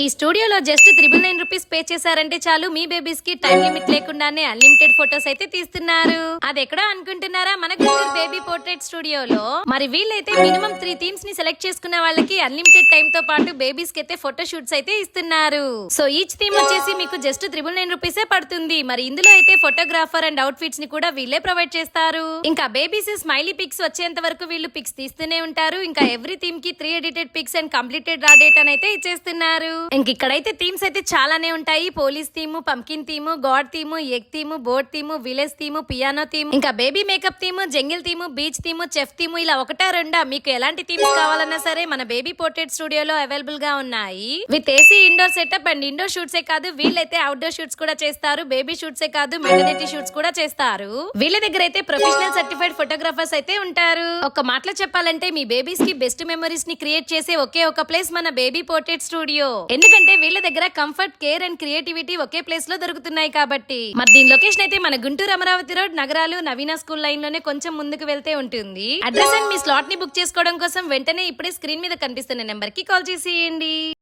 ఈ స్టూడియోలో just 999 rupees pay చేశారంటే చాలు మీ బేబీస్ కి టైం లిమిట్ లేకుండానే అన్లిమిటెడ్ ఫొటోస్ అయితే తీస్తున్నారు. అది ఎక్కడో అనుకుంటున్నారా? మన గుంటూరు బేబీ పోర్ట్రేట్ స్టూడియోలో. మరి వీళ్ళైతే మినిమం 3 థీమ్స్ ని సెలెక్ట్ చేసుకున్న వాళ్ళకి అన్లిమిటెడ్ టైం తో పాటు బేబీస్ కి అయితే ఫోటో షూట్స్ అయితే ఇస్తున్నారు. సో ఈచ్ థీమ్ వచ్చేసి మీకు జస్ట్ 999 రూపీసే పడుతుంది. మరి ఇందులో అయితే ఫోటోగ్రాఫర్ అండ్ అవుట్ ఫిట్స్ ని కూడా వీళ్ళే ప్రొవైడ్ చేస్తారు. ఇంకా బేబీస్ స్మైలీ పిక్స్ వచ్చేంత వరకు వీళ్ళు పిక్స్ తీస్తూనే ఉంటారు. ఇంకా ఎవ్రీ థీమ్ కి 3 edited pics and completed raw date అని అయితే ఇచ్చేస్తున్నారు. ఇంక ఇక్కడైతే థీమ్స్ అయితే చాలానే ఉంటాయి. Police theme, pumpkin theme, god theme, egg theme, boat theme, village theme, piano theme, ఇంకా baby makeup theme, jungle theme, beach theme, chef theme, ఇలా ఒకటా రెండా మీకు ఎలాంటి థీమ్స్ కావాలన్నా సరే మన బేబీ పోర్ట్రేట్ స్టూడియోలో అవైలబుల్ గా ఉన్నాయి. With AC indoor setup and indoor షూట్సే కాదు, వీళ్ళైతే అవుట్డోర్ షూట్స్ కూడా చేస్తారు. బేబీ షూట్సే కాదు, మెటర్నిటీ షూట్స్ కూడా చేస్తారు. వీళ్ళ దగ్గర అయితే ప్రొఫెషనల్ సర్టిఫైడ్ ఫోటోగ్రాఫర్స్ అయితే ఉంటారు. ఒక మాటలో చెప్పాలంటే మీ బేబీస్ కి బెస్ట్ మెమరీస్ ని క్రియేట్ చేసే ఒకే ఒక ప్లేస్ మన బేబీ పోర్ట్రేట్ స్టూడియో. ఎందుకంటే వీళ్ళ దగ్గర comfort, care and creativity okay place లో దొరుకుతున్నాయి కాబట్టి. మరి దీని లొకేషన్ అయితే మన గుంటూరు అమరావతి రోడ్, నగరాలు, నవీన స్కూల్ లైన్ లోనే కొంచెం ముందుకు వెళ్తే ఉంటుంది. అడ్రస్ అండ్ మీ స్లాట్ ని బుక్ చేసుకోవడం కోసం వెంటనే ఇప్పుడే స్క్రీన్ మీద కనిపిస్తున్న నెంబర్ కి కాల్ చేసేయండి.